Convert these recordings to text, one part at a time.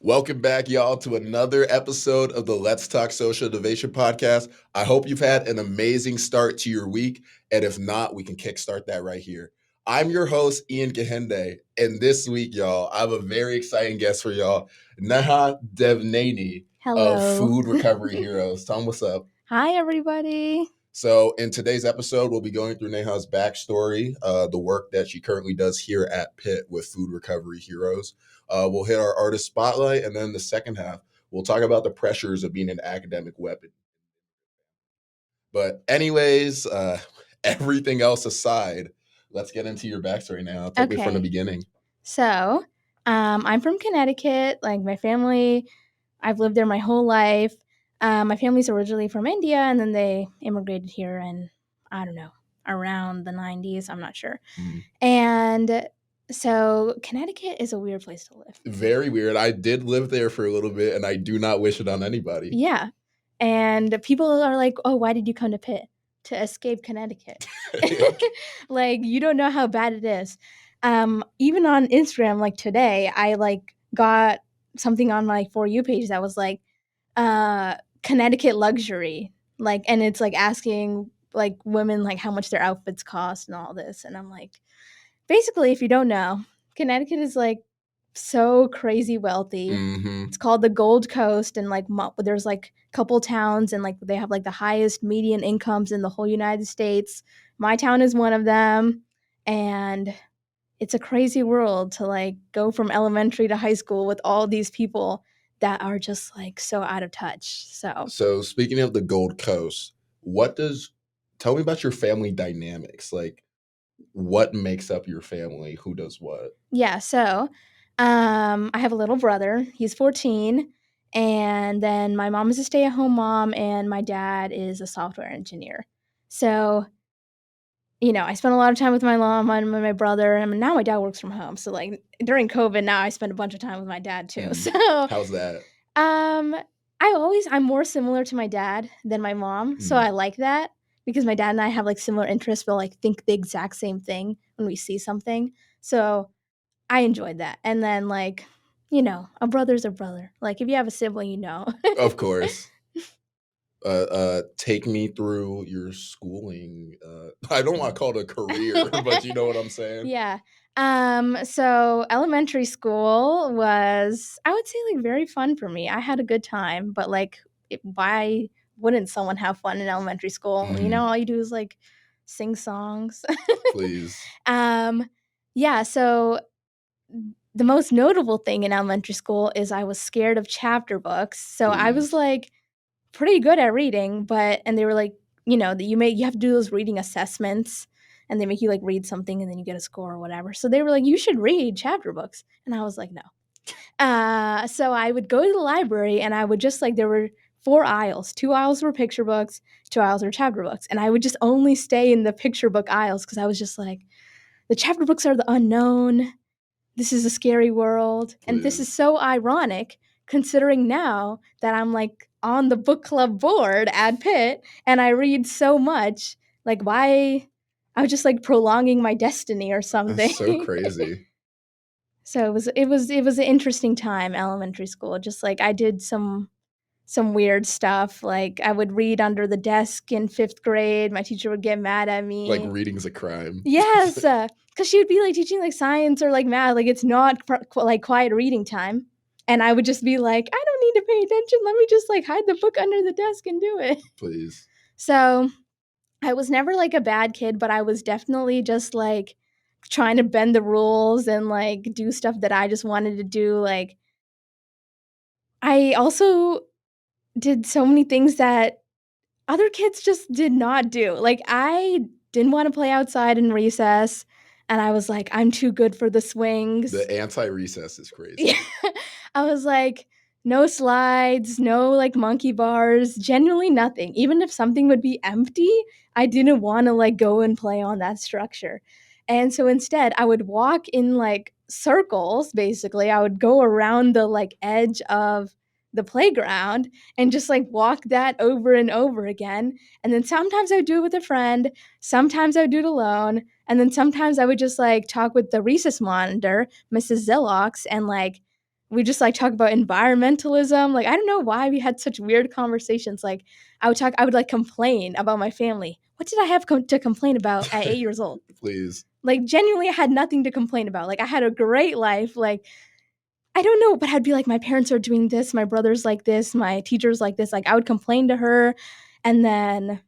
Welcome back, y'all, to another episode of the Let's Talk Social Innovation podcast. I hope you've had an amazing start to your week. And if not, we can kickstart that right here. I'm your host, Ian Gahende. And this week, y'all, I have a very exciting guest for y'all, Neha Devineni of Food Recovery Heroes. Tom, what's up? Hi, everybody. So in today's episode, we'll be going through Neha's backstory, the work that she currently does here at Pitt with Food Recovery Heroes. We'll hit our artist spotlight, and then the second half, we'll talk about the pressures of being an academic weapon. But anyways, everything else aside, let's get into your backstory now. Take me from the beginning. So, I'm from Connecticut. Like my family, I've lived there my whole life. My family's originally from India, and then they immigrated here in, I don't know, around the 90s. I'm not sure. And so Connecticut is a weird place to live. Very weird. I did live there for a little bit, and I do not wish it on anybody. Yeah. And people are like, oh, why did you come to Pitt? To escape Connecticut. Like, you don't know how bad it is. Even on Instagram, like today, I like got something on my For You page that was like, Connecticut luxury. Like, and it's like asking like women like how much their outfits cost and all this. And I'm like, basically, if you don't know, Connecticut is like so crazy wealthy. It's called the Gold Coast, and like there's like a couple towns, and like they have like the highest median incomes in the whole United States. My town is one of them, and it's a crazy world to like go from elementary to high school with all these people that are just like so out of touch. So speaking of the Gold Coast, tell me about your family dynamics. Like, what makes up your family? Who does what? Yeah, so I have a little brother. He's 14. And then my mom is a stay-at-home mom, and my dad is a software engineer. So, I spent a lot of time with my mom and my brother, and now my dad works from home. So, like, during COVID, now I spend a bunch of time with my dad, too. So, how's that? I'm more similar to my dad than my mom. So I like that because my dad and I have, like, similar interests, but, like, think the exact same thing when we see something. So I enjoyed that. And then, like, a brother's a brother. Like, if you have a sibling, Of course. Take me through your schooling. I don't want to call it a career, but you know what I'm saying? Yeah. So elementary school was, I would say, like, very fun for me. I had a good time, but like, why wouldn't someone have fun in elementary school? All you do is like sing songs. Please. Yeah. So the most notable thing in elementary school is I was scared of chapter books. So I was like pretty good at reading, and they were like, that you have to do those reading assessments, and they make you like read something and then you get a score or whatever. So they were like, you should read chapter books. And I was like, no. So I would go to the library, and I would just like, there were 4 aisles. 2 aisles were picture books, 2 aisles were chapter books. And I would just only stay in the picture book aisles because I was just like, the chapter books are the unknown. This is a scary world. Please. And this is so ironic considering now that I'm like on the book club board at Pitt and I read so much. Like, why? I was just like prolonging my destiny or something. That's so crazy. So it was an interesting time, elementary school. Just like I did some weird stuff. Like I would read under the desk in 5th grade. My teacher would get mad at me. Like reading's a crime. Yes. Because she would be like teaching like science or like math. Like it's not like quiet reading time. And I would just be like, I don't need to pay attention. Let me just like hide the book under the desk and do it. Please. So I was never like a bad kid, but I was definitely just like trying to bend the rules and like do stuff that I just wanted to do. Like I also did so many things that other kids just did not do. Like I didn't want to play outside in recess. And I was like, I'm too good for the swings. The anti-recess is crazy. Yeah. I was like, no slides, no like monkey bars, genuinely nothing. Even if something would be empty, I didn't want to like go and play on that structure. And so instead, I would walk in like circles, basically. I would go around the like edge of the playground and just like walk that over and over again. And then sometimes I would do it with a friend, sometimes I would do it alone, and then sometimes I would just like talk with the recess monitor, Mrs. Zillox, and like we just like talk about environmentalism. Like, I don't know why we had such weird conversations. Like, I would like complain about my family. What did I have to complain about at 8 years old? Please. Like, genuinely, I had nothing to complain about. Like, I had a great life. Like, I don't know, but I'd be like, my parents are doing this, my brother's like this, my teacher's like this. Like, I would complain to her, and then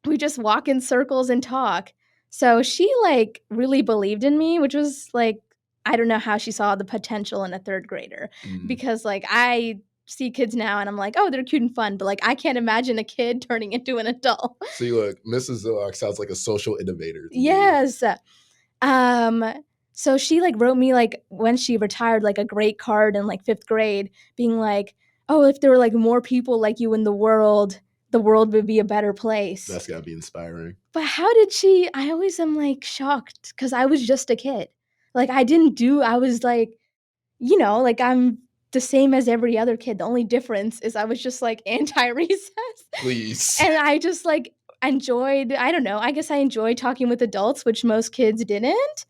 we just walk in circles and talk. So she like really believed in me, which was like, I don't know how she saw the potential in a third grader, because like I see kids now and I'm like, oh, they're cute and fun, but like I can't imagine a kid turning into an adult. See, look, Mrs. Zillock sounds like a social innovator to me. Yes. So she like wrote me like when she retired like a great card in like 5th grade being like, oh, if there were like more people like you in the world would be a better place. That's gotta be inspiring. But how did she? I always am like shocked because I was just a kid. Like I was like, like I'm the same as every other kid. The only difference is I was just like anti-recess. Please. And I just like enjoyed, I don't know, I guess I enjoyed talking with adults, which most kids didn't.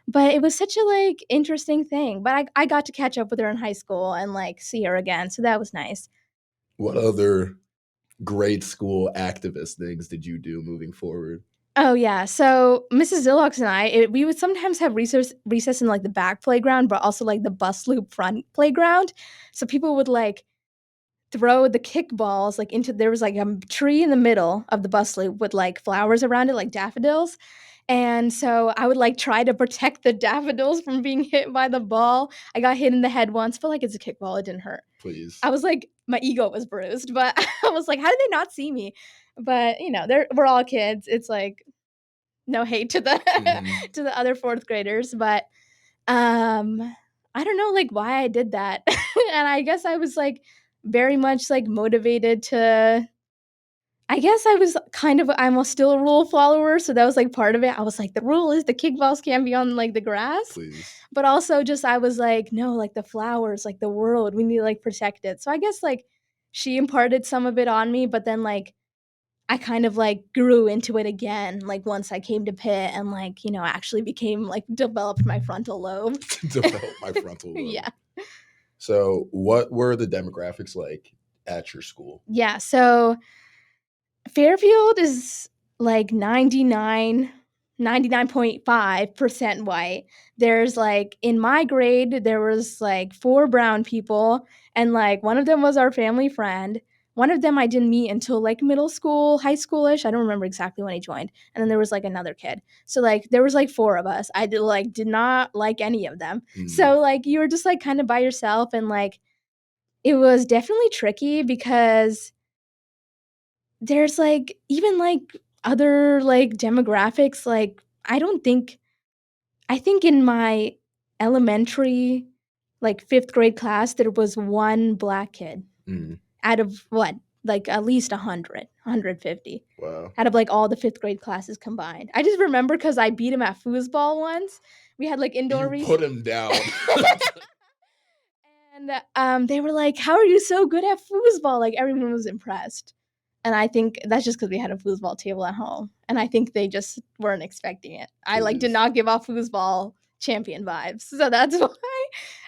But it was such a like interesting thing. But I got to catch up with her in high school and like see her again. So that was nice. What other grade school activist things did you do moving forward? Oh yeah, so Mrs. Zillox and we would sometimes have recess in like the back playground, but also like the bus loop front playground. So people would like throw the kickballs like into, there was like a tree in the middle of the bus loop with like flowers around it, like daffodils. And so I would like try to protect the daffodils from being hit by the ball. I got hit in the head once, but like it's a kickball, it didn't hurt. Please. I was like, my ego was bruised, but I was like, how did they not see me? But we're all kids. It's like no hate to the to the other 4th graders, but I don't know like why I did that. And I guess I was like very much like motivated to, I guess I was kind of, I'm still a rule follower, so that was like part of it. I was like, the rule is the kickballs can't be on like the grass. Please. But also just I was like, no, like the flowers, like the world, we need to like protect it. So I guess like she imparted some of it on me, but then like I kind of like grew into it again, like once I came to Pitt and like, actually became like developed my frontal lobe. Developed my frontal lobe. Yeah. So what were the demographics like at your school? Yeah. So Fairfield is like 99.5% white. There's like, in my grade, there was like 4 brown people, and like one of them was our family friend. One of them I didn't meet until like middle school, high schoolish. I don't remember exactly when he joined. And then there was like another kid. So like there was like 4 of us. I did not like any of them. So like you were just like kind of by yourself, and like it was definitely tricky because there's like even like other like demographics. Like I think in my elementary like 5th grade class there was 1 black kid out of what, like at least 150. Wow. Out of like all the 5th grade classes combined. I just remember because I beat him at foosball once. We had like indoor You put him down. And they were like, how are you so good at foosball? Like everyone was impressed. And I think that's just because we had a foosball table at home. And I think they just weren't expecting it. I like did not give off foosball champion vibes. So that's why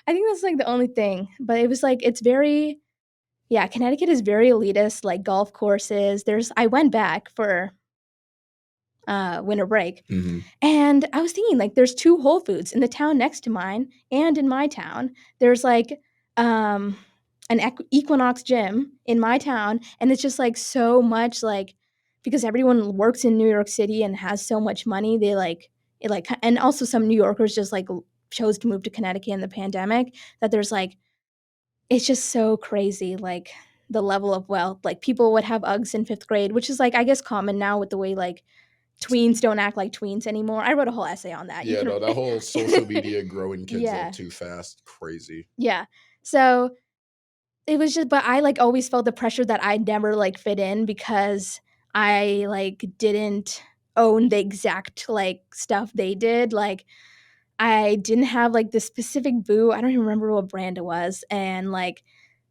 I think that's like the only thing. But it was like, it's very, yeah, Connecticut is very elitist, like golf courses. I went back for winter break. And I was thinking like there's 2 Whole Foods in the town next to mine and in my town. There's like an Equinox gym in my town, and it's just like so much like, because everyone works in New York City and has so much money, they like it like, and also some New Yorkers just like chose to move to Connecticut in the pandemic, that there's like, it's just so crazy like the level of wealth. Like people would have Uggs in 5th grade, which is like I guess common now with the way like tweens don't act like tweens anymore. I wrote a whole essay on that. Yeah, that whole social media growing kids up too fast, crazy. Yeah. So it was just, but I like always felt the pressure that I'd never like fit in because I like didn't own the exact like stuff they did. Like I didn't have like the specific boot. I don't even remember what brand it was. And like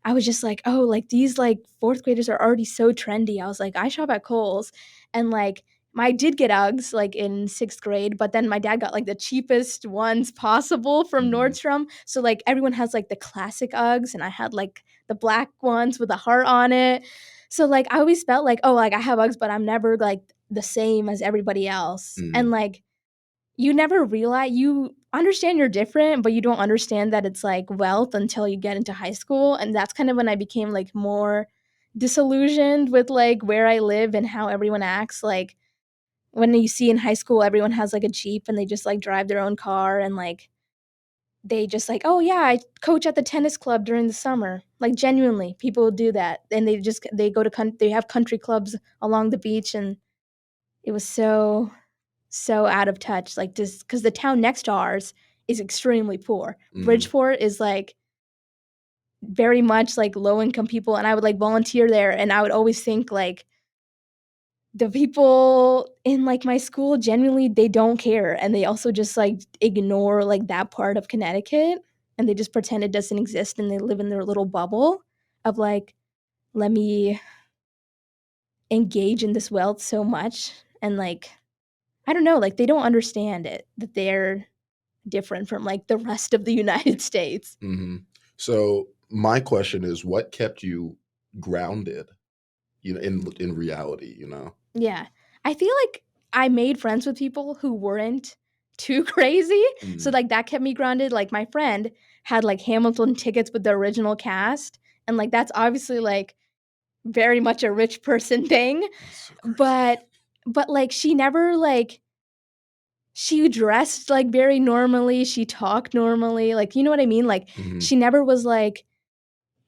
I was just like, oh, like these like 4th graders are already so trendy. I was like, I shop at Kohl's, and like I did get Uggs like in 6th grade, but then my dad got like the cheapest ones possible from Nordstrom. So like everyone has like the classic Uggs, and I had like the black ones with a heart on it. So like I always felt like, oh, like I have Uggs, but I'm never like the same as everybody else. And like you never realize, you understand you're different, but you don't understand that it's like wealth until you get into high school. And that's kind of when I became like more disillusioned with like where I live and how everyone acts. Like when you see in high school, everyone has like a Jeep and they just like drive their own car, and like they just like, oh yeah, I coach at the tennis club during the summer. Like genuinely, people do that, and they go to they have country clubs along the beach, and it was so out of touch. Like just because the town next to ours is extremely poor. Bridgeport is like very much like low income people, and I would like volunteer there, and I would always think like the people in like my school genuinely they don't care, and they also just like ignore like that part of Connecticut, and they just pretend it doesn't exist, and they live in their little bubble of like, let me engage in this wealth so much. And like I don't know, like they don't understand it, that they're different from like the rest of the United States. So my question is, what kept you grounded, in reality, Yeah. I feel like I made friends with people who weren't too crazy. So like that kept me grounded. Like my friend had like Hamilton tickets with the original cast, and like that's obviously like very much a rich person thing. So But like she never like she dressed like very normally, she talked normally. Like you know what I mean? Like she never was like,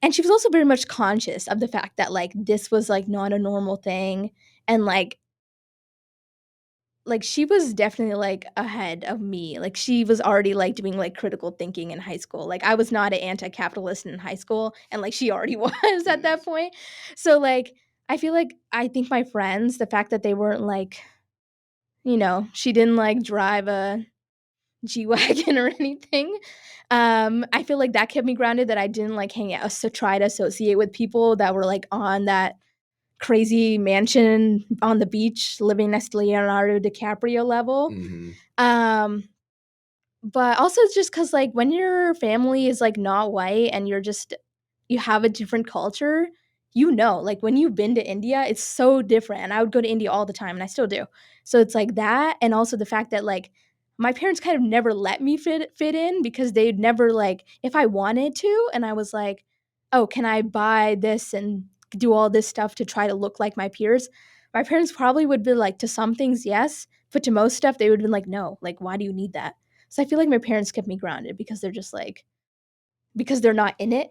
and she was also very much conscious of the fact that like this was like not a normal thing, and like she was definitely like ahead of me. Like she was already like doing like critical thinking in high school. Like I was not an anti-capitalist in high school, and like she already was at that point. So like I feel like I think my friends, the fact that they weren't like, she didn't like drive a G-Wagon or anything. I feel like that kept me grounded, that I didn't like hang out, so try to associate with people that were like on that crazy mansion on the beach living next to Leonardo DiCaprio level. Um, but also it's just because like when your family is like not white and you have a different culture, like when you've been to India, it's so different. And I would go to India all the time, and I still do. So it's like that, and also the fact that like my parents kind of never let me fit in, because they'd never like, if I wanted to and I was like, oh, can I buy this and do all this stuff to try to look like my peers? My parents probably would be like, to some things, yes, but to most stuff, they would have been like, no, like, why do you need that? So I feel like my parents kept me grounded, because they're just like, because they're not in it,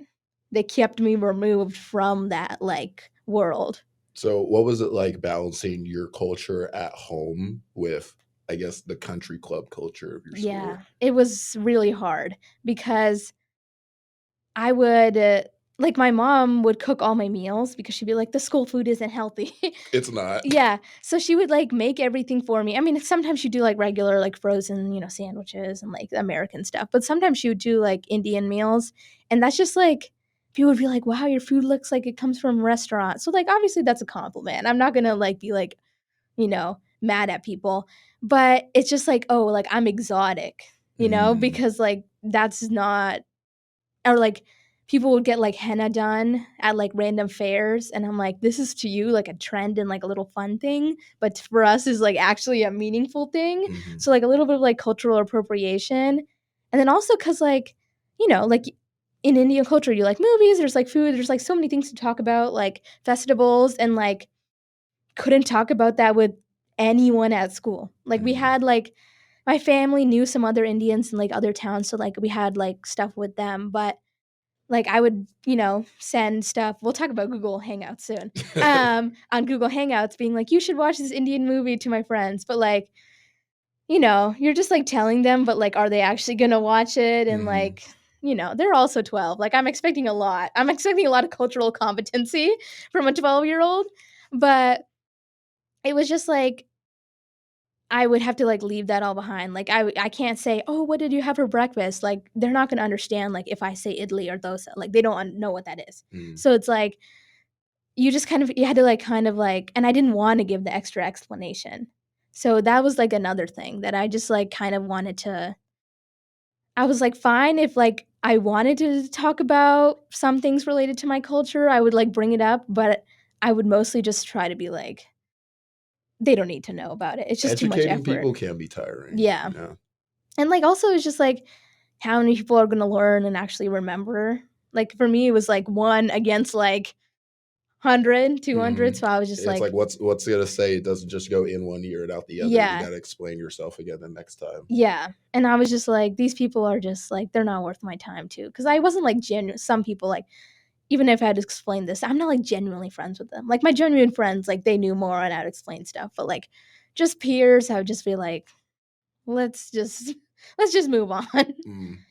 they kept me removed from that like world. So what was it like balancing your culture at home with, I guess, the country club culture of your school? Yeah, it was really hard, because I would like my mom would cook all my meals, because she'd be like, the school food isn't healthy. It's not. Yeah, so she would like make everything for me. I mean, sometimes she'd do like regular like frozen, sandwiches and like American stuff, but sometimes she would do like Indian meals, and that's just like, people would be like, wow, your food looks like it comes from a restaurant. So like obviously that's a compliment. I'm not gonna like be like, mad at people, but it's just like, oh, like I'm exotic, because like that's not, or like people would get like henna done at like random fairs, and I'm like, this is to you like a trend and like a little fun thing, but for us is like actually a meaningful thing. So like a little bit of like cultural appropriation. And then also because like, like in Indian culture, you like movies, there's like food, there's like so many things to talk about, like festivals, and like couldn't talk about that with anyone at school. Like we had like, my family knew some other Indians in like other towns, so like we had like stuff with them, but like I would, send stuff. We'll talk about Google Hangouts soon. On Google Hangouts, being like, you should watch this Indian movie to my friends. But like, you're just like telling them, but like, are they actually gonna watch it? And like, they're also 12. Like I'm expecting a lot. I'm expecting a lot of cultural competency from a 12-year-old. But it was just like, I would have to like leave that all behind. Like I can't say, "Oh, what did you have for breakfast?" Like they're not going to understand like if I say idli or dosa. Like they don't know what that is. So it's like you just you had to like kind of like, and I didn't want to give the extra explanation. So that was like another thing that I just like kind of wanted to. I was like, fine if like I wanted to talk about some things related to my culture, I would like bring it up, but I would mostly just try to be like, they don't need to know about it. It's just too much Educating effort. people can be tiring. Yeah. Yeah. And like also it's just like how many people are gonna learn and actually remember. Like for me it was like 1 against like 100, 200. So I was just It's like like, what's gonna say? It doesn't just go in one ear and out the other. You yeah, got to explain yourself again the next time. yeah. And I was just like, these people are just like, they're not worth my time too. Cause I wasn't like genuine. Some people like, even if I had to explain this, I'm not like genuinely friends with them. Like my genuine friends, like they knew more and I'd explain stuff. But like just peers, I would just be like, let's just move on.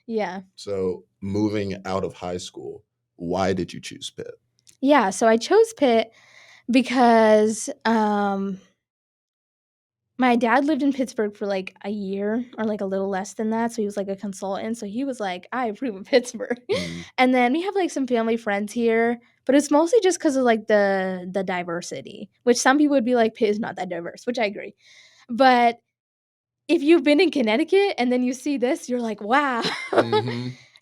Yeah. So moving out of high school, why did you choose Pitt? Yeah. So I chose Pitt because my dad lived in Pittsburgh for like a year or like a little less than that. So he was like a consultant. So he was like, I approve of Pittsburgh. And then we have like some family friends here, but it's mostly just because of like the diversity, which some people would be like, Pitt is not that diverse, which I agree. But if you've been in Connecticut and then you see this, you're like, wow.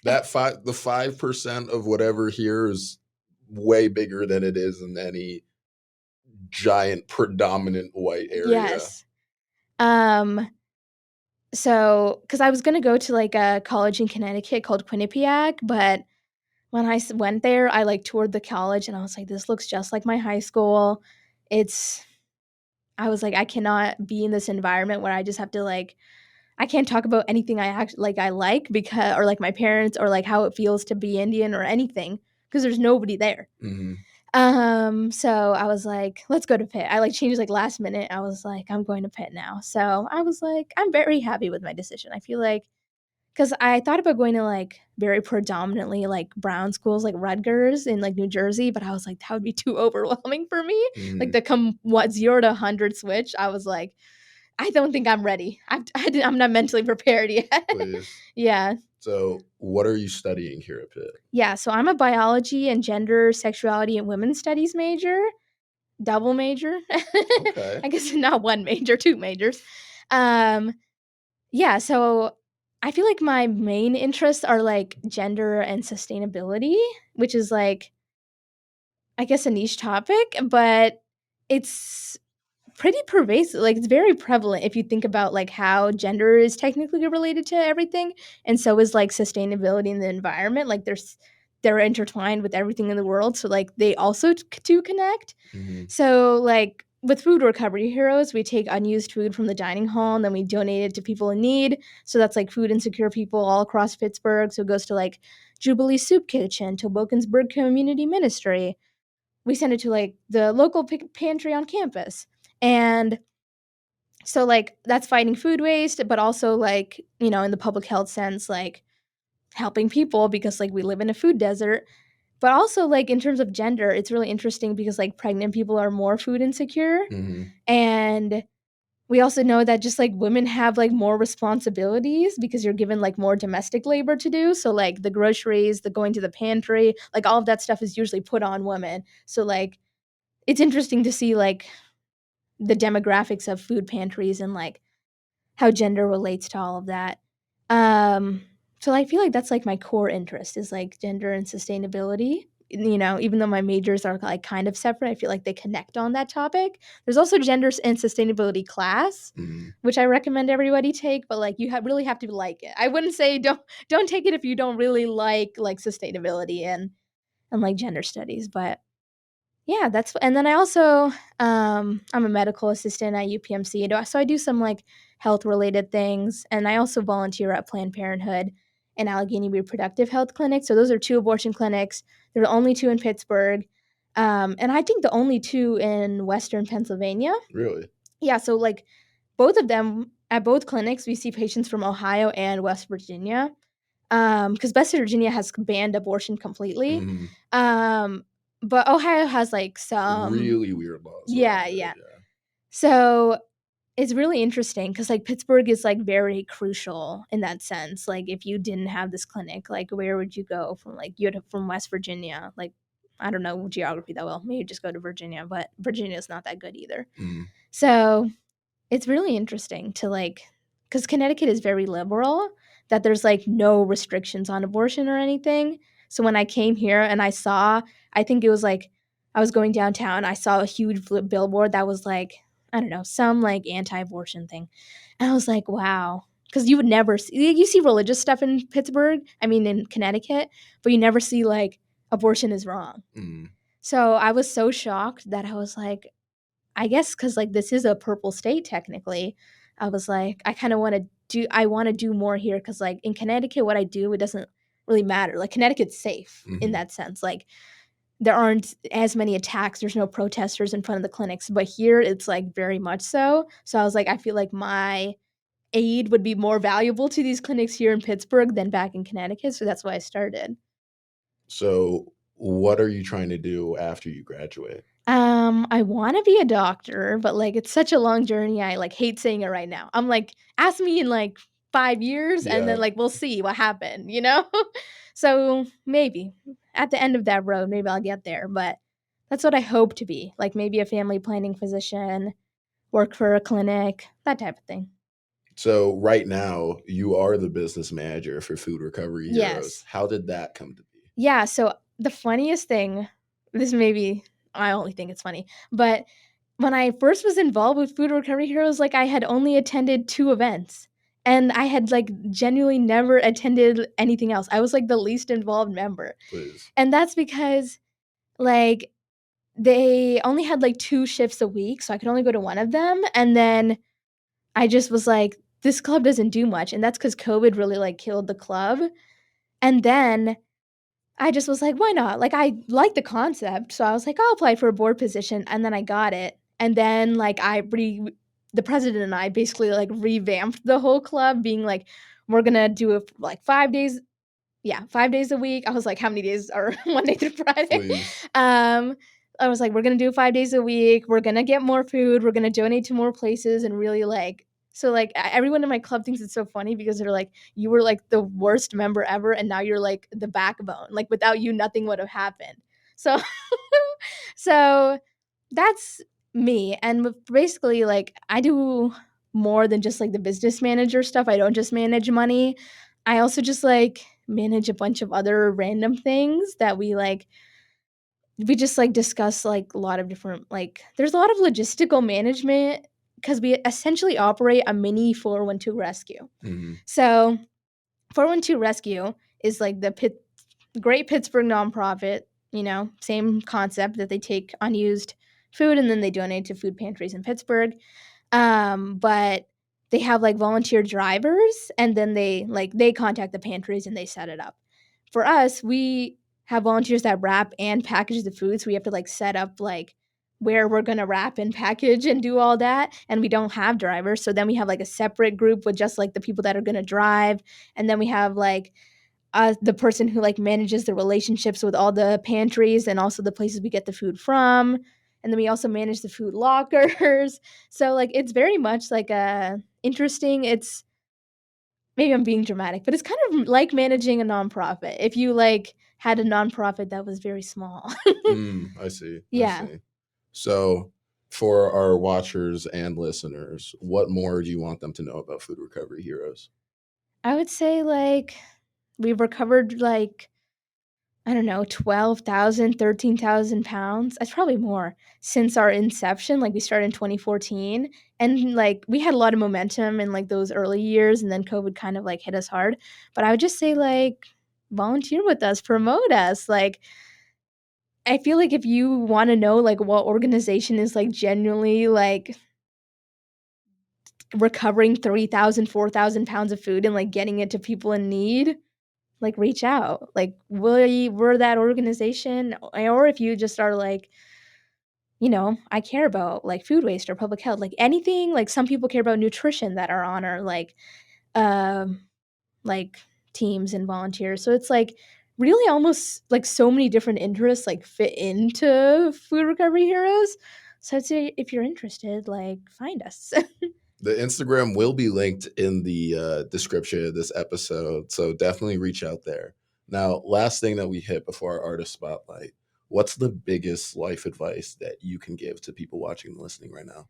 That 5% of whatever here is way bigger than it is in any giant predominant white area. Yes. So, because I was gonna go to like a college in Connecticut called Quinnipiac, but when I went there, I like toured the college and I was like, this looks just like my high school. It's, I was like, I cannot be in this environment where I just have to like, I can't talk about anything I actually like because, or like my parents or like how it feels to be Indian or anything because there's nobody there. So I was like, let's go to Pitt. I like changed like last minute. I was like, I'm going to Pitt now. So I was like, I'm very happy with my decision. I feel like because I thought about going to like very predominantly like brown schools like Rutgers in like New Jersey, but I was like, that would be too overwhelming for me. Like the 0 to 100 switch. I was like, I don't think I'm ready. I'm not mentally prepared yet. Please. Yeah. So what are you studying here at Pitt? Yeah. So I'm a biology and gender, sexuality, and women's studies major. Double major. Okay. I guess not one major, 2 majors. Yeah, so I feel like my main interests are like gender and sustainability, which is like I guess a niche topic, but it's pretty pervasive. Like it's very prevalent if you think about like how gender is technically related to everything, and so is like sustainability in the environment. Like they're intertwined with everything in the world, so like they also do connect. So like with Food Recovery Heroes, we take unused food from the dining hall and then we donate it to people in need. So that's like food insecure people all across Pittsburgh. So it goes to like Jubilee Soup Kitchen, to Wilkinsburg Community Ministry. We send it to like the local pantry on campus. And so like that's fighting food waste, but also like, you know, in the public health sense, like helping people because like we live in a food desert. But also like in terms of gender, it's really interesting because like pregnant people are more food insecure. And we also know that just like women have like more responsibilities because you're given like more domestic labor to do. So like the groceries, the going to the pantry, like all of that stuff is usually put on women. So like it's interesting to see like the demographics of food pantries and like how gender relates to all of that. Um, so I feel like that's like my core interest is like gender and sustainability. You know, even though my majors are like kind of separate, I feel like they connect on that topic. There's also gender and sustainability class, which I recommend everybody take, but like you really have to like it. I wouldn't say don't take it if you don't really like sustainability and like gender studies, but yeah, that's and then I also I'm a medical assistant at UPMC. So I do some like health related things and I also volunteer at Planned Parenthood and Allegheny Reproductive Health Clinic. So those are 2 abortion clinics. There are only 2 in Pittsburgh. And I think the only 2 in Western Pennsylvania. Really? Yeah, so like both of them at both clinics we see patients from Ohio and West Virginia. Because West Virginia has banned abortion completely. But Ohio has like some really weird laws. Yeah. So it's really interesting because like Pittsburgh is like very crucial in that sense. Like if you didn't have this clinic, like where would you go from like from West Virginia? Like I don't know geography that well. Maybe just go to Virginia, but Virginia is not that good either. So it's really interesting to like, because Connecticut is very liberal, that there's like no restrictions on abortion or anything. So when I came here and I saw, I think it was like I was going downtown, I saw a huge billboard that was like, I don't know, some like anti-abortion thing, and I was like, wow, because you would never see, you see religious stuff in Pittsburgh, I mean in Connecticut, but you never see like abortion is wrong. Mm. So I was so shocked that I was like, I guess because like this is a purple state technically. I was like, I kind of want to I want to do more here because like in Connecticut, what I do, it doesn't really matter. Like Connecticut's safe in Hmm. that sense. Like there aren't as many attacks. There's no protesters in front of the clinics, but here it's like very much so. So I was like, I feel like my aid would be more valuable to these clinics here in Pittsburgh than back in Connecticut. So that's why I started. So, what are you trying to do after you graduate? I wanna be a doctor, but, like, it's such a long journey, I, like, hate saying it right now. I'm like, "Ask me in, like, 5 years, and then, Yeah. like, we'll see what happened," you know? So, maybe. At the end of that road, maybe I'll get there, but that's what I hope to be, like, maybe a family planning physician, work for a clinic, that type of thing. So, right now, you are the business manager for Food Recovery Heroes. Yes. How did that come to be? Yeah, so the funniest thing, this may be, I only think it's funny, but when I first was involved with Food Recovery Heroes, like, I had only attended 2 events, and I had, like, genuinely never attended anything else. I was, like, the least involved member, Please. and that's because, like, they only had, like, 2 shifts a week, so I could only go to one of them, and then I just was like, "This club doesn't do much," and that's because COVID really, like, killed the club, and then I just was like, "Why not?" Like, I like the concept, so I was like, "I'll apply for a board position," and then I got it, and then, like, the president and I basically, like, revamped the whole club being like, "We're gonna do it, like, 5 days." Yeah, 5 days a week. I was like, "How many days are Monday through Friday?" Please. Um, I was like, "We're gonna do 5 days a week. We're gonna get more food. We're gonna donate to more places," and really, like, so, like, everyone in my club thinks it's so funny because they're like, "You were, like, the worst member ever, and now you're, like, the backbone. Like, without you, nothing would have happened." So so that's me, and with basically, like, I do more than just, like, the business manager stuff. I don't just manage money. I also just, like, manage a bunch of other random things that we just, like, discuss, like, a lot of different, like, there's a lot of logistical management because we essentially operate a mini 412 rescue. Hmm. So, 412 Rescue is, like, the Great Pittsburgh nonprofit, same concept that they take unused food and then they donate to food pantries in Pittsburgh. But they have, like, volunteer drivers, and then they contact the pantries and they set it up. For us, we have volunteers that wrap and package the food, so we have to, like, set up, like, where we're gonna wrap and package and do all that, and we don't have drivers, so then we have, like, a separate group with just, like, the people that are gonna drive, and then we have, like, the person who, like, manages the relationships with all the pantries and also the places we get the food from, and then we also manage the food lockers. So, like, it's very much, like, interesting. It's maybe I'm being dramatic, but it's kind of like managing a nonprofit if you, like, had a nonprofit that was very small. I see. I Yeah. see. So, for our watchers and listeners, what more do you want them to know about Food Recovery Heroes? I would say, like, we've recovered, like, I don't know, 12,000, 13,000 pounds. It's probably more since our inception. Like, we started in 2014, and, like, we had a lot of momentum in, like, those early years, and then COVID kind of, like, hit us hard. But I would just say, like, volunteer with us, promote us. Like, I feel like if you wanna know, like, what organization is, like, genuinely, like, recovering 3,000, 4,000 pounds of food and, like, getting it to people in need, like, reach out. Like, we're that organization, or if you just are like, I care about, like, food waste or public health, like, anything, like, some people care about nutrition that are on our, um, like, teams and volunteers. So it's, like, really almost, like, so many different interests, like, fit into Food Recovery Heroes. So I'd say if you're interested, like, find us. The Instagram will be linked in the description of this episode, so definitely reach out there. Now, last thing that we hit before our artist spotlight, what's the biggest life advice that you can give to people watching and listening right now?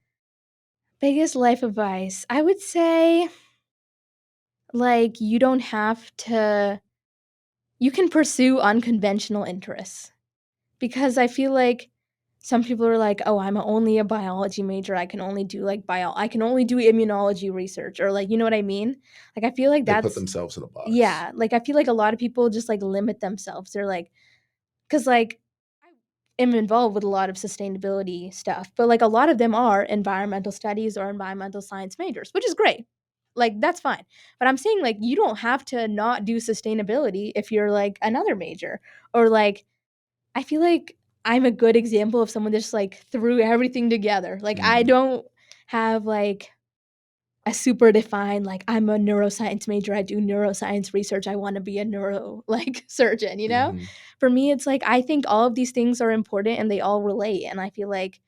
Biggest life advice. I would say, like, you don't have to you can pursue unconventional interests. Because I feel like some people are like, "Oh, I'm only a biology major. I can only do, like, I can only do immunology research," or, like, you know what I mean? Like, I feel like They put that's themselves in a box. yeah, like, I feel like a lot of people just, like, limit themselves. They're like, because like, I am involved with a lot of sustainability stuff, but, like, a lot of them are environmental studies or environmental science majors, which is great. Like, that's fine. But I'm saying, like, you don't have to not do sustainability if you're, like, another major or, like, I feel like I'm a good example of someone that just, like, threw everything together. Like, I Mhm, don't have, like, a super defined, like, I'm a neuroscience major, I do neuroscience research, I wanna be a neuro, like, surgeon, you know? mhm. For me, it's like, I think all of these things are important and they all relate, and I feel like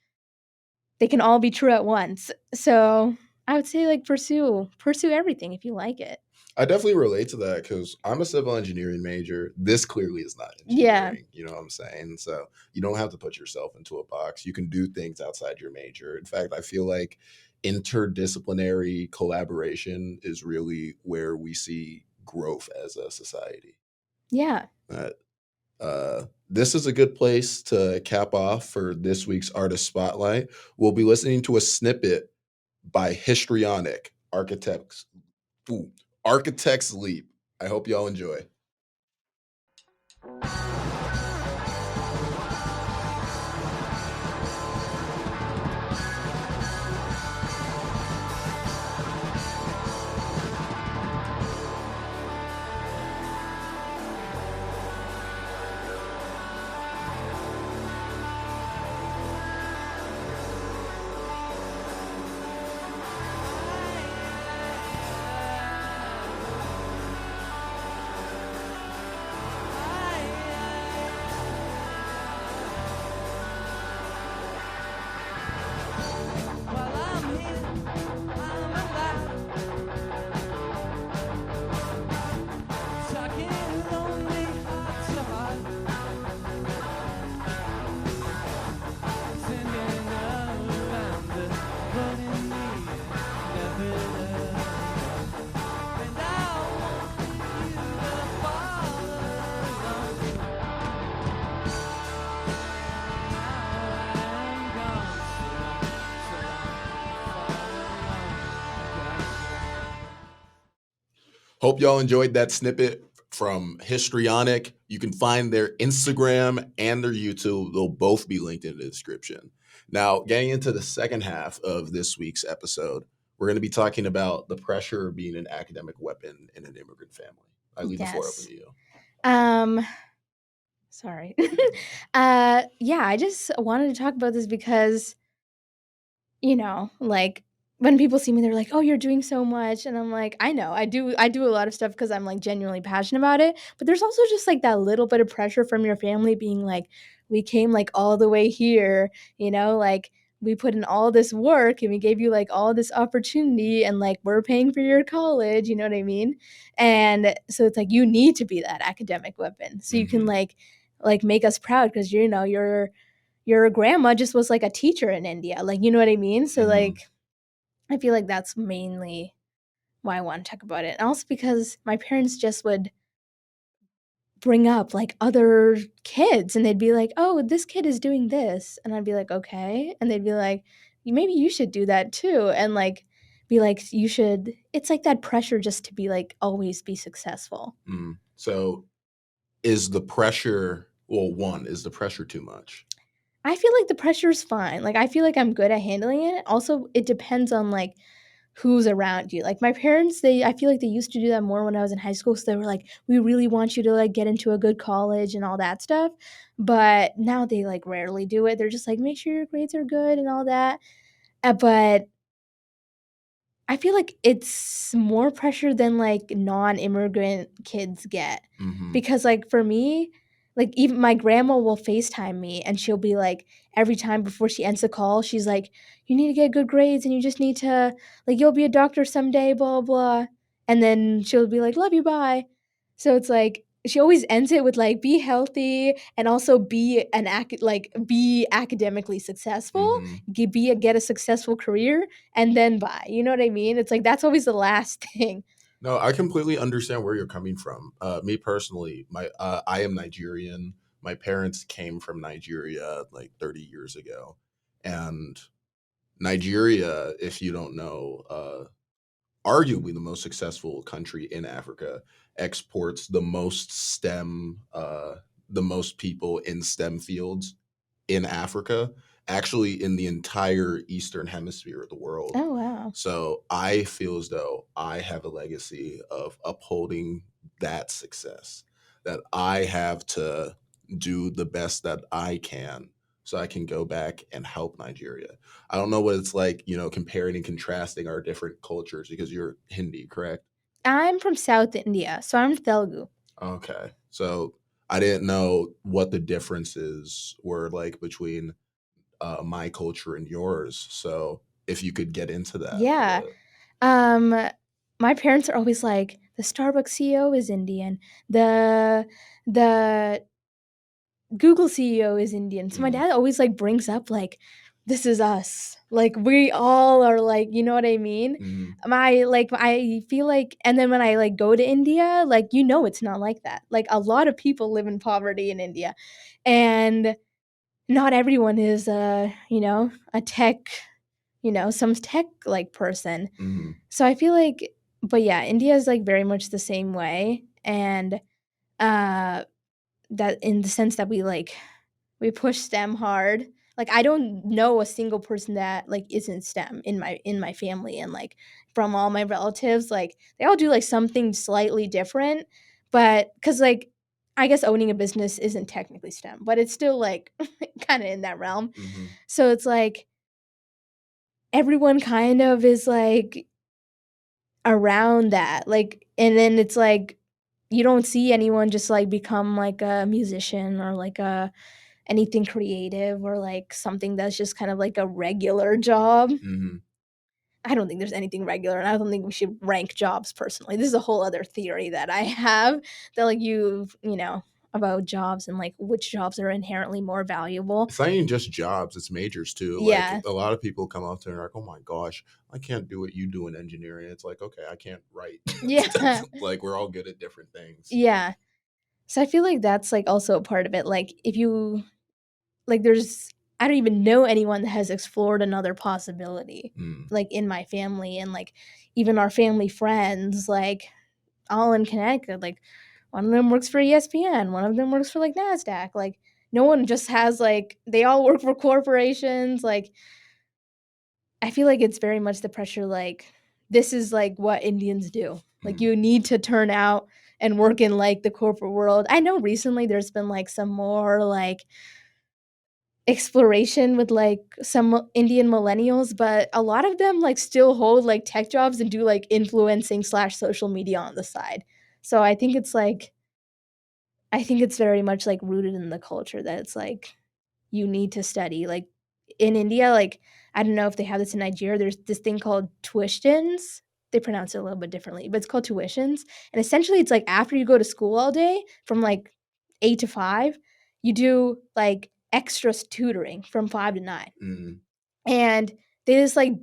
they can all be true at once. So, I would say, like, pursue everything if you like it. I definitely relate to that because I'm a civil engineering major. This clearly is not Yeah. engineering, you know what I'm saying? So you don't have to put yourself into a box. You can do things outside your major. In fact, I feel like interdisciplinary collaboration is really where we see growth as a society. Yeah. Uh, this is a good place to cap off for this week's Artist Spotlight. We'll be listening to a snippet by Histrionic Architects. Ooh, Architects Leap. I hope y'all enjoy. Hope y'all enjoyed that snippet from Histrionic. You can find their Instagram and their YouTube. They'll both be linked in the description. Now, getting into the second half of this week's episode, we're going to be talking about the pressure of being an academic weapon in an immigrant family. I leave the floor open Yes. to you. Um, sorry. Yeah, I just wanted to talk about this because, like, when people see me, they're like, "Oh, you're doing so much," and I'm like, "I know, I do a lot of stuff because 'cause I'm, like, genuinely passionate about it," but there's also just, like, that little bit of pressure from your family being like, "We came, like, all the way here," like, "We put in all this work, and we gave you, like, all this opportunity, and, like, we're paying for your college," you know what I mean? And so it's like, you need to be that academic weapon so you can, Mm-hmm. like, make us proud 'cause, your grandma just was, like, a teacher in India, like, you know what I mean? So, Mm-hmm. like, I feel like that's mainly why I wanna talk about it, and also because my parents just would bring up, like, other kids, and they'd be like, "Oh, this kid is doing this," and I'd be like, "Okay," and they'd be like, Maybe you should do that too," and, like, be like, "You should" it's like that pressure just to be, like, always be successful. Mm. So, is the pressure, well, one, is the pressure too much? I feel like the pressure's fine, like, I feel like I'm good at handling it, also, it depends on, like, who's around you. Like my parents, I feel like they used to do that more when I was in high school. So they were like, "We really want you to like get into a good college and all that stuff." But now they like rarely do it. They're just like, "Make sure your grades are good and all that." But I feel like it's more pressure than, like, non-immigrant kids get, Mm-hmm. because, like, for me, like, even my grandma will FaceTime me, and she'll be like every time before she ends the call, she's like, "You need to get good grades, and you just need to like, you'll be a doctor someday, blah, blah," and then she'll be like, "Love you, bye." So it's like she always ends it with like be healthy and also be be academically successful, Mhm. get a successful career, and then bye. You know what I mean? It's like that's always the last thing. No, I completely understand where you're coming from. Me personally, I am Nigerian. My parents came from Nigeria like 30 years ago, and Nigeria, if you don't know, arguably the most successful country in Africa, exports the most people in STEM fields in Africa, actually in the entire Eastern hemisphere of the world. Oh wow. So I feel as though I have a legacy of upholding that success, that I have to do the best that I can so I can go back and help Nigeria. I don't know what it's like, comparing and contrasting our different cultures because you're Hindi, correct? I'm from South India, so I'm Telugu. Okay. So I didn't know what the differences were like between my culture and yours. So if you could get into that a Yeah. bit. Um, my parents are always like, the Starbucks CEO is Indian. The Google CEO is Indian. So my Mm, dad always like brings up like, this is us. Like we all are like, you know what I mean? mhm, I feel like, and then when I like go to India, like it's not like that. Like a lot of people live in poverty in India, and not everyone is a tech, some tech like person. mhm, So I feel like, but yeah, India is like very much the same way, and uh that in the sense that we push STEM hard. Like I don't know a single person that like isn't STEM in my family, and like from all my relatives, like they all do like something slightly different, but cuz like I guess owning a business isn't technically STEM, but it's still like kind of in that realm. mhm, So it's like everyone kind of is like around that. Like and then it's like you don't see anyone just like become like a musician or like a anything creative or like something that's just kind of like a regular job. mhm. I don't think there's anything regular, and I don't think we should rank jobs personally. This is a whole other theory that I have that like about jobs and like which jobs are inherently more valuable. It's not even just jobs, it's majors too. Like Yeah. a lot of people come up to me and are like, oh my gosh, I can't do what you do in engineering. It's like, okay, I can't write. Yeah. Like we're all good at different things. Yeah. So I feel like that's like also a part of it. Like if you like there's I don't even know anyone that has explored another possibility Mm, like in my family, and like even our family friends like all in Connecticut. Like one of them works for ESPN, one of them works for like NASDAQ. Like no one just has like they all work for corporations. Like I feel like it's very much the pressure like this is like what Indians do. Like mm, you need to turn out and work in like the corporate world. I know recently there's been like some more like exploration with like some Indian millennials, but a lot of them like still hold like tech jobs and do like influencing slash social media on the side. So I think it's very much like rooted in the culture that it's like you need to study. Like in India, like I don't know if they have this in Nigeria. There's this thing called tuitions. They pronounce it a little bit differently, but it's called tuitions. And essentially it's like after you go to school all day from like 8 to 5, you do like extra tutoring from 5 to 9. mm, And they just like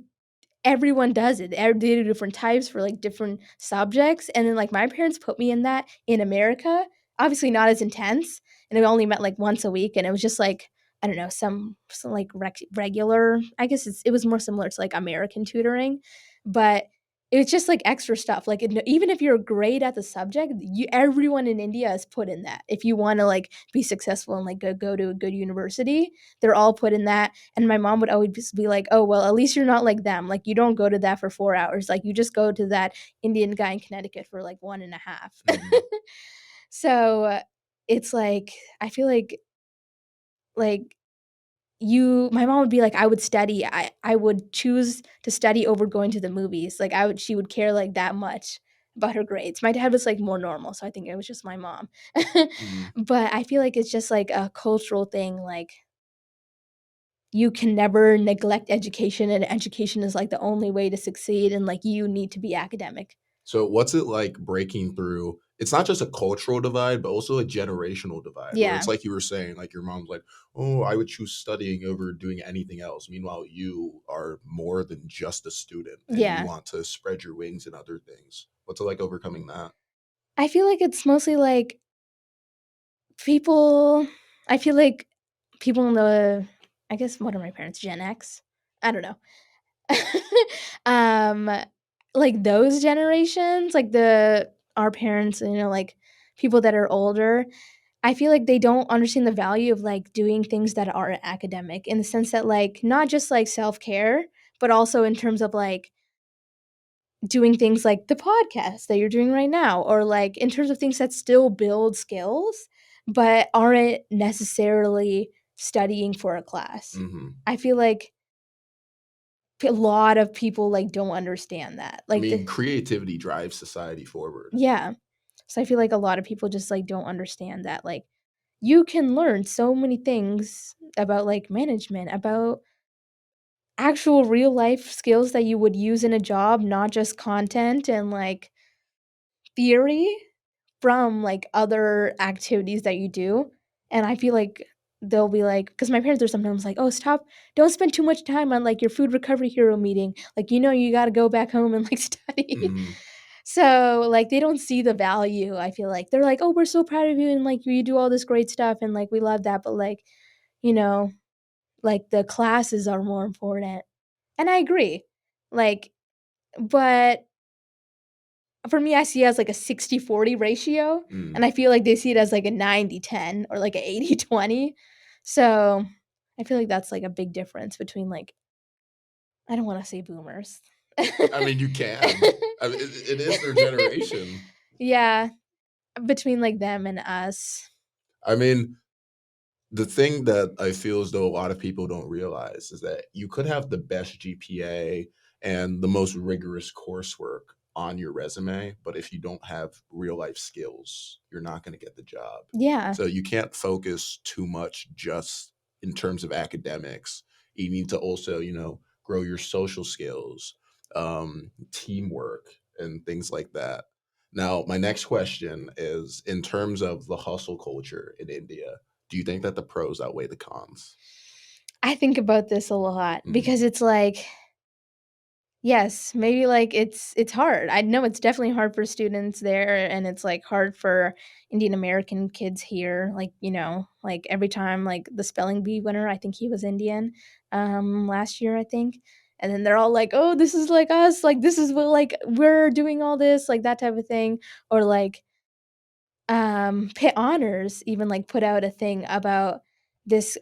everyone does it. They do different types for like different subjects. And then like my parents put me in that in America. Obviously not as intense. And we only met like once a week. And it was just like, I don't know, some like regular, I guess it was more similar to like American tutoring. But it was just like extra stuff. Like even if you're great at the subject, everyone in India is put in that. If you want to like be successful and like go to a good university, they're all put in that. And my mom would always just be like, "Oh, well, at least you're not like them. Like you don't go to that for 4 hours. Like you just go to that Indian guy in Connecticut for like 1.5." mhm. So it's like I feel like my mom would be like, I would study. I would choose to study over going to the movies. Like she would care like that much about her grades. My dad was like more normal, so I think it was just my mom. Mm. But I feel like it's just like a cultural thing. Like you can never neglect education, and education is like the only way to succeed, and like you need to be academic. So what's it like breaking through? It's not just a cultural divide, but also a generational divide where it's Yeah. like you were saying, like your mom's like, oh, I would choose studying over doing anything else. Meanwhile, you are more than just a student and you Yeah. want to spread your wings in other things. What's it like overcoming that? I feel like it's mostly like people I feel like people in the I guess what are my parents? Gen X? I don't know. um like those generations, like the our parents, like people that are older, I feel like they don't understand the value of like doing things that are academic in the sense that like not just like self-care, but also in terms of like doing things like the podcast that you're doing right now, or like in terms of things that still build skills, but aren't necessarily studying for a class. Hmm. I feel like a lot of people like don't understand that. I Like mean, the creativity drives society forward. yeah. So I feel like a lot of people just like don't understand that like you can learn so many things about like management, about actual real life skills that you would use in a job, not just content and like theory from, like, other activities that you do, and I feel like they'll be like, because my parents are sometimes like, "Oh, stop don't spend too much time on, like, your food recovery hero meeting, like, you gotta go back home and, like, study." Hmm. So, like, they don't see the value, I feel like. They're like, "Oh, we're so proud of you, and, like, you do all this great stuff, and, like, we love that, but, like, you know, like, the classes are more important." And I agree, like, but for me, I see it as like a 60-40 ratio, and Mm. I feel like they see it as like a 90-10 or like a 80-20. So, I feel like that's like a big difference between like I don't wanna say boomers. I mean, you can. I mean, it is their generation. Yeah, between like them and us. I mean, the thing that I feel as though a lot of people don't realize is that you could have the best GPA and the most rigorous coursework on your resume, but if you don't have real life skills, you're not going to get the job. Yeah, So you can't focus too much just in terms of academics. You need to also, grow your social skills, teamwork, and things like that. Now, my next question is in terms of the hustle culture in India, do you think that the pros outweigh the cons? I think about this a lot Mm, because it's like yes, maybe, like, it's hard. I know it's definitely hard for students there, and it's, like, hard for Indian American kids here, like, like, every time, like, the spelling bee winner, I think he was Indian, last year, I think, and then they're all like, "Oh, this is like us, like, this is what like, we're doing all this," like, that type of thing, or, like, Pitt Honors even, like, put out a thing about this,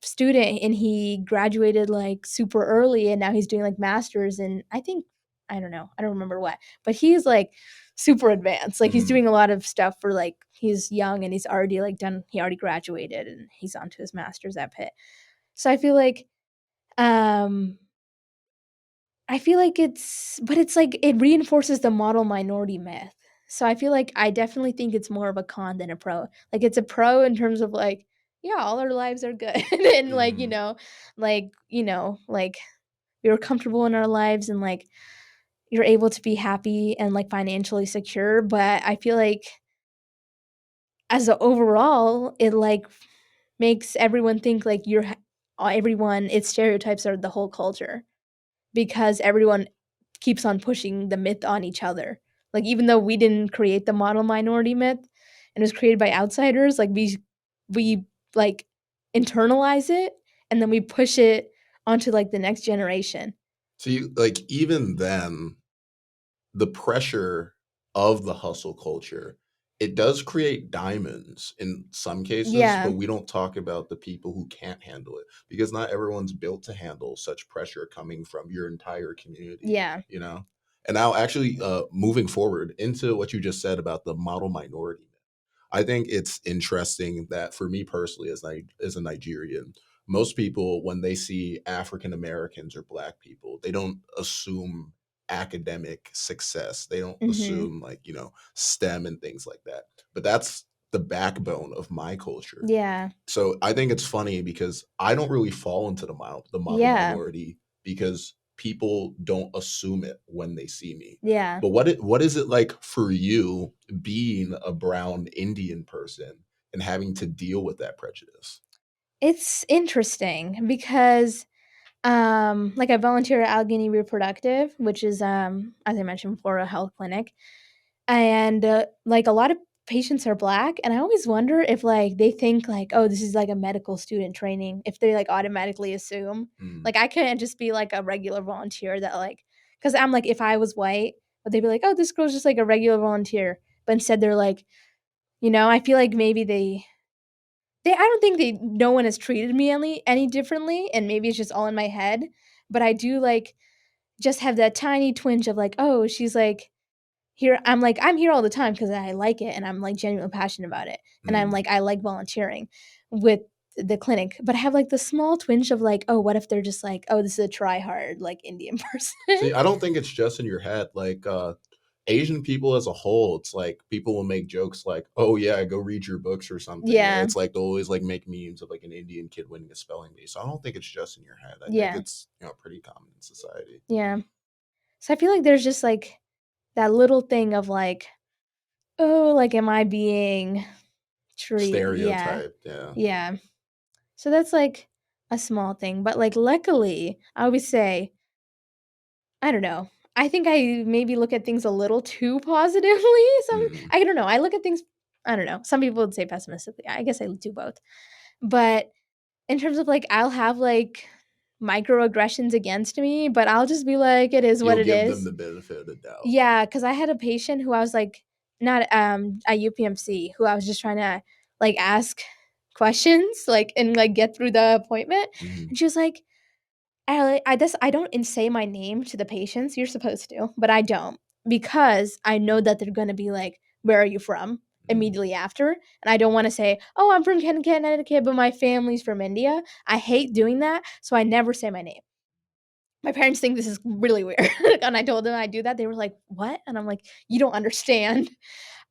student, and he graduated, like, super early, and now he's doing, like, masters and I think I don't know, I don't remember what, but he's, like, super advanced, like, he's mhm. doing a lot of stuff for, like he's young and he's already, like, done he already graduated, and he's on to his masters at Pitt. So um I feel like it's like it reinforces the model minority myth. So I feel like I definitely think it's more of a con than a pro. Like it's a pro in terms of like, yeah, all our lives are good and like, Mhm. like we're comfortable in our lives and like you're able to be happy and like financially secure, but I feel like as a overall it like makes everyone think like everyone its stereotypes are the whole culture because everyone keeps on pushing the myth on each other. Like, even though we didn't create the model minority myth and it was created by outsiders, like, we, like, internalize it and then we push it onto, like, the next generation. See, like, even then, the pressure of the hustle culture, it does create diamonds in some cases, Yeah, but we don't talk about the people who can't handle it because not everyone's built to handle such pressure coming from your entire community, yeah, you know? And now actually moving forward into what you just said about the model minority. I think it's interesting that for me personally, as a Nigerian, most people when they see African Americans or Black people, they don't assume academic success. They don't mhm, assume like STEM and things like that. But that's the backbone of my culture. yeah, So I think it's funny because I don't really fall into the model yeah, minority because people don't assume it when they see me. Yeah. But what is it like for you being a brown Indian person and having to deal with that prejudice? It's interesting because like I volunteer at Allegheny Reproductive, which is as I mentioned before, a health clinic. And like a lot of patients are black, and I always wonder if like they think like, oh, this is like a medical student training, if they like automatically assume Mm, like I couldn't just be like a regular volunteer that like, because I'm like, if I was white, but they'd be like, oh, this girl's just like a regular volunteer, but instead they're like, I feel like maybe they I don't think they no one has treated me any differently, and maybe it's just all in my head, but I do like just have that tiny twinge of like, oh, she's like here. I'm like, I'm here all the time because I like it and I'm like genuinely passionate about it. And I'm mm. like, I like volunteering with the clinic, but I have like the small twinge of like, oh, what if they're just like, oh, this is a try hard like Indian person? See, I don't think it's just in your head. Like Asian people as a whole, it's like people will make jokes like, "Oh yeah, go read your books" or something. Yeah. It's like they'll always like make memes of like an Indian kid winning a spelling bee. So I don't think it's just in your head. I think Yeah. it's pretty common in society. Yeah. So I feel like there's just like that little thing of like, oh, like, am I being treated? Yeah. Stereotype, yeah. Yeah. So that's like a small thing. But like, luckily, I always say, I don't know. I think I maybe look at things a little too positively. Mm. I don't know. I look at things, I don't know. Some people would say pessimistically. I guess I do both. But in terms of like, I'll have like microaggressions against me, but I'll just be like, it is what You'll it give them is. the benefit of the doubt. Yeah, because I had a patient who I was like, not at UPMC, who I was just trying to like ask questions, like and like get through the appointment, Mhm. and she was like, I don't say my name to the patients. You're supposed to, but I don't because I know that they're gonna be like, "Where are you from?" Mm. immediately after, and I don't want to say, "Oh, I'm from Connecticut, but my family's from India." I hate doing that, so I never say my name. My parents think this is really weird, and I told them I do that. They were like, "What?" And I'm like, "You don't understand."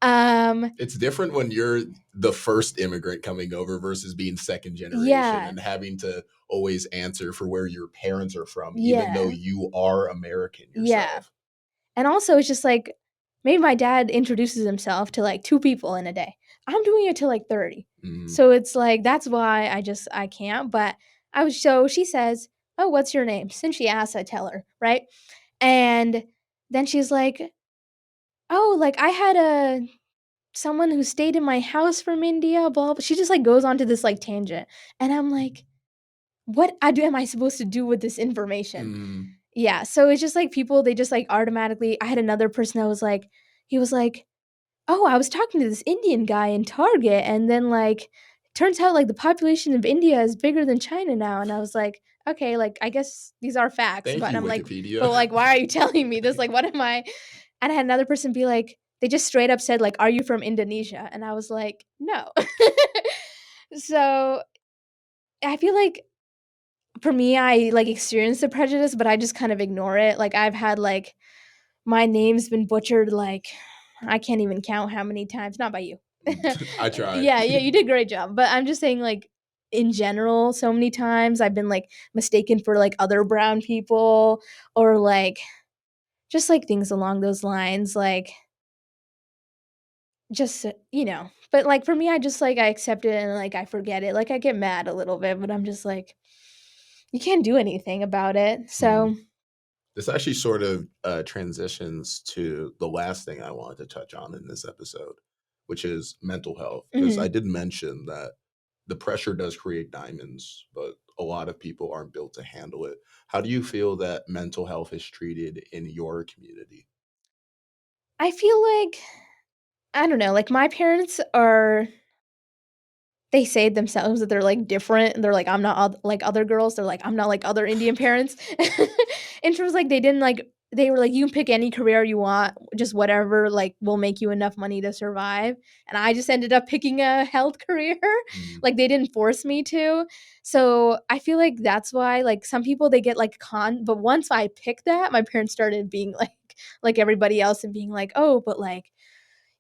Um, It's different when you're the first immigrant coming over versus being second generation yeah, and having to always answer for where your parents are from, even though yeah, you are American yeah. yourself. And also, it's just like maybe my dad introduces himself to like 2 people in a day. I'm doing it to like 30. Mm. So it's like that's why I can't. But so she says, "Oh, what's your name?" Since she asks, I tell her, right? And then she's like, "Oh, like I had a someone who stayed in my house from India, blah, blah." She just like goes on to this like tangent. And I'm like, am I supposed to do with this information? Mm. Yeah, so it's just like people, they just like automatically. I had another person that was like, he was like, "Oh, I was talking to this Indian guy in Target, and then like, turns out like the population of India is bigger than China now." And I was like, okay, like I guess these are facts, Thank but you, I'm like, Wikipedia. but like, why are you telling me this? Like, what am I? And I had another person be like, they just straight up said like, "Are you from Indonesia?" And I was like, no. So I feel like for me, I like experience the prejudice, but I just kind of ignore it. Like I've had like my name's been butchered like I can't even count how many times, not by you. I tried. Yeah, yeah, you did a great job, but I'm just saying like in general, so many times I've been like mistaken for like other brown people or like just like things along those lines, like just but like for me, I just like I accept it and like I forget it. Like I get mad a little bit, but I'm just like you can't do anything about it. Mm. So, This actually sort of transitions to the last thing I wanted to touch on in this episode, which is mental health. Because I mhm. did mention that the pressure does create diamonds, but a lot of people aren't built to handle it. How do you feel that mental health is treated in your community? I feel like I don't know, like my parents are they say themselves that they're, like, different, they're like, "I'm not like other girls," they're like, "I'm not like other Indian parents." In terms, like, they didn't, like they were like, "You can pick any career you want, just whatever, like, will make you enough money to survive," and I just ended up picking a health career, Mm. like, they didn't force me to, so I feel like that's why, like, some people, they get, like, but once I picked that, my parents started being like everybody else and being like, "Oh, but, like,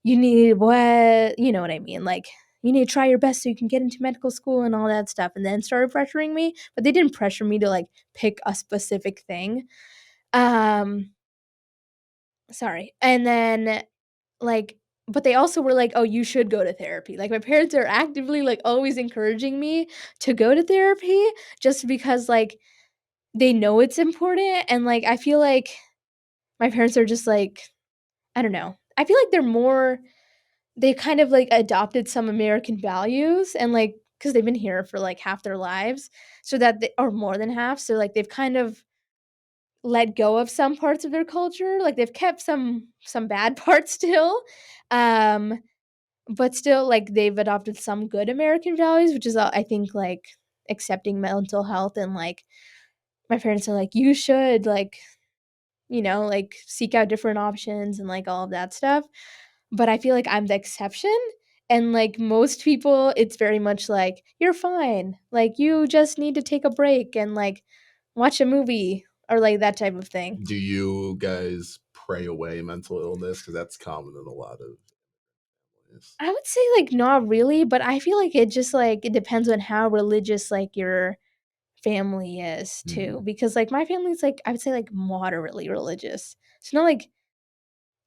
you need what," you know what I mean, like, "You need to try your best so you can get into medical school," and all that stuff, and then started pressuring me, but they didn't pressure me to, like, pick a specific thing. Um, sorry. And then, like, but they also were like, "Oh, you should go to therapy." Like, my parents are actively, like, always encouraging me to go to therapy just because, like, they know it's important, and, like, I feel like my parents are just, like, I don't know. I feel like they kind of, like, adopted some American values and, like, because 'cause they've been here for, like, half their lives, so that they or more than half, so, like, they've kind of let go of some parts of their culture, like, they've kept some bad parts still, um, but still, like, they've adopted some good American values, which is, I think, like, accepting mental health and, like, my parents are like, "You should, like, like, seek out different options," and, like, all of that stuff, but I feel like I'm the exception, and, like, most people, it's very much like, "You're fine," like, "You just need to take a break and, like, watch a movie," or, like, that type of thing. Do you guys pray away mental illness? Because that's common in a lot of ways. I would say, like, not really, but I feel like it just, like, it depends on how religious, like, your family is too, Mm, because, like, my family's, like, I would say, like, moderately religious. It's not like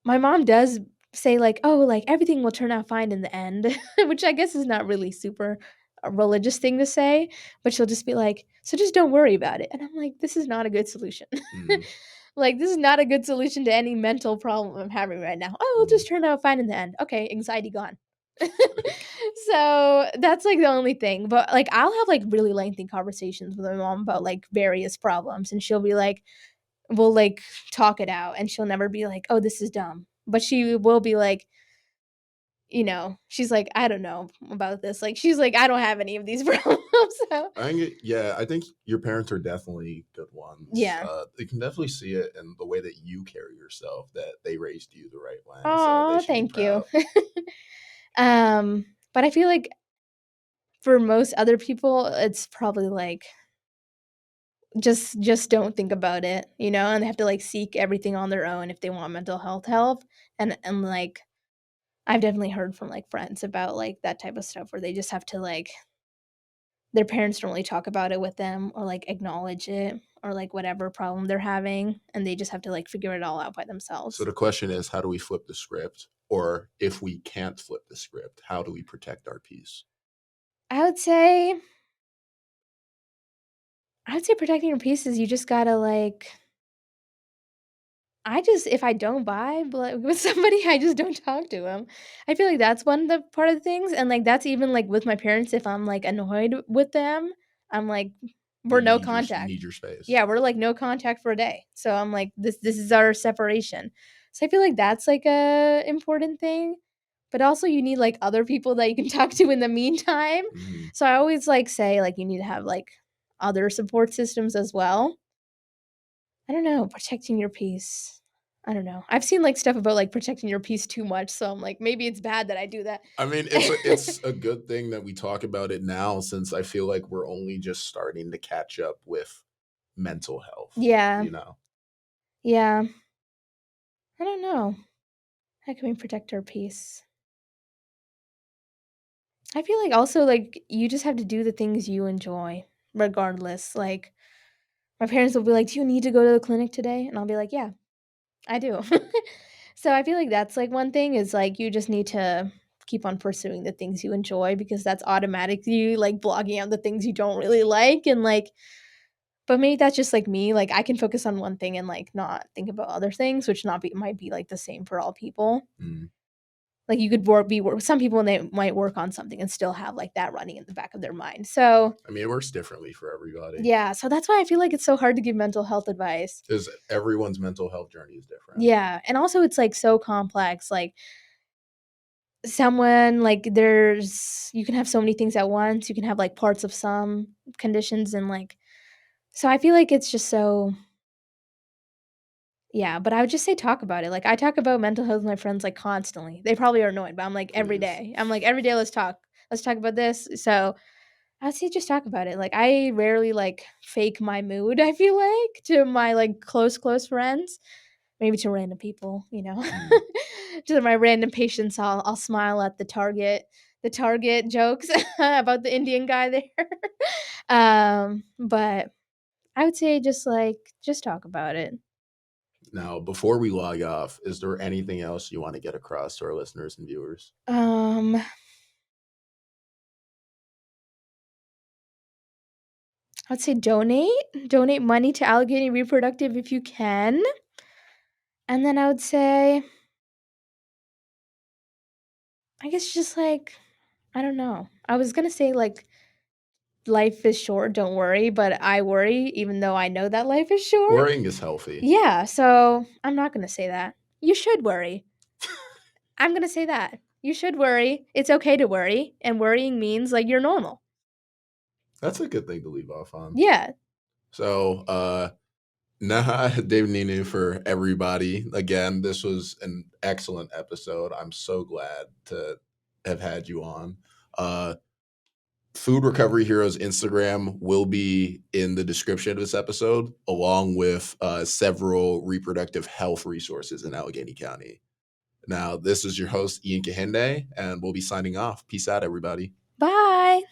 my mom does say, like, "Oh, like, everything will turn out fine in the end," which I guess is not really super a religious thing to say, but she'll just be like, "So just don't worry about it," and I'm like, "This is not a good solution." mm, Like, this is not a good solution to any mental problem I'm having right now. "Oh, it'll mm. just turn out fine in the end." Okay, anxiety gone. So, that's, like, the only thing, but, like, I'll have, like, really lengthy conversations with my mom about, like, various problems, and she'll be like we'll, like, talk it out, and she'll never be like, "Oh, this is dumb." But she will be like, she's like, "I don't know about this." Like, she's like, "I don't have any of these problems." So I think your parents are definitely good ones. yeah. You can definitely see it in the way that you carry yourself, that they raised you the right way, so they Aw, should be thank you. proud. But I feel like for most other people, it's probably like, just don't think about it, and they have to, like, seek everything on their own if they want mental health help, and, like, I've definitely heard from, like, friends about, like, that type of stuff where they just have to, like their parents don't really talk about it with them or, like, acknowledge it or, like, whatever problem they're having, and they just have to, like, figure it all out by So themselves. the question is, how do we flip the script? Or if we can't flip the script, how do we protect our peace? I would say I would say protecting your peace is you just gotta, like I just if I don't vibe, like, with somebody, I just don't talk to them. I feel like that's one of the part of the things, and, like, that's even, like, with my parents, if I'm, like, annoyed with them, I'm like, Yeah, "We're you no need you contact." need your space. Yeah, we're, like, no contact for a day. So I'm like, "This is our separation." So I feel like that's, like, a important thing, but also you need, like, other people that you can talk to in the meantime. Mhm. So I always, like, say, like, you need to have, like, other support systems as well. I don't know, protecting your peace. I don't know. I've seen, like, stuff about, like, protecting your peace too much, so I'm like, maybe it's bad that I do that. I mean, it's a good thing that we talk about it now, since I feel like we're only just starting to catch up with mental health, Yeah, you know? yeah. I don't know. How can we protect our peace? I feel like also, like, you just have to do the things you enjoy regardless. Like, my parents will be like, "Do you need to go to the clinic today?" And I'll be like, "Yeah, I do." So I feel like that's, like, one thing is, like, you just need to keep on pursuing the things you enjoy because that's automatically, like, blogging out the things you don't really like and, like but maybe that's just, like, me, like, I can focus on one thing and, like, not think about other things, which not be might be, like, the same for all people. Mm. Like, you could work some people, and they might work on something and still have, like, that running in the back of their mind. So, I mean, it works differently for everybody, yeah, so that's why I feel like it's so hard to give mental health advice. because everyone's mental health journey is different. Yeah, and also it's, like, so complex, like, there's you can have so many things at once, you can have, like, parts of some conditions and, like so I feel like it's just so yeah, but I would just say talk about it, like, I talk about mental health with my friends, like, constantly. They probably are annoyed, but I'm like, "Every Please. day." I'm like, "Every day, let's talk. Let's talk about this." So I say just talk about it, like, I rarely, like, fake my mood, I feel like, to my, like, close friends. Maybe to random people, Mm. To my random patients, I'll smile at the Target jokes about the Indian guy there. But I would say just, like, just talk about it. Now, before we log off, is there anything else you want to get across to our listeners and viewers? I'd say donate money to Allegheny Reproductive if you can. And then I would say, I guess just like, I don't know. I was gonna say like life is short, don't worry, but I worry even though I know that life is short. Worrying is healthy. Yeah, so I'm not gonna say that. You should worry. I'm gonna say that. You should worry. It's okay to worry, and worrying means like you're normal. That's a good thing to leave off on. Yeah. So, Neha Devineni for everybody. Again, this was an excellent episode. I'm so glad to have had you on. Food Recovery Heroes Instagram will be in the description of this episode, along with several reproductive health resources in Allegheny County. Now, this is your host, Ian Kahende, and we'll be signing off. Peace out, everybody. Bye.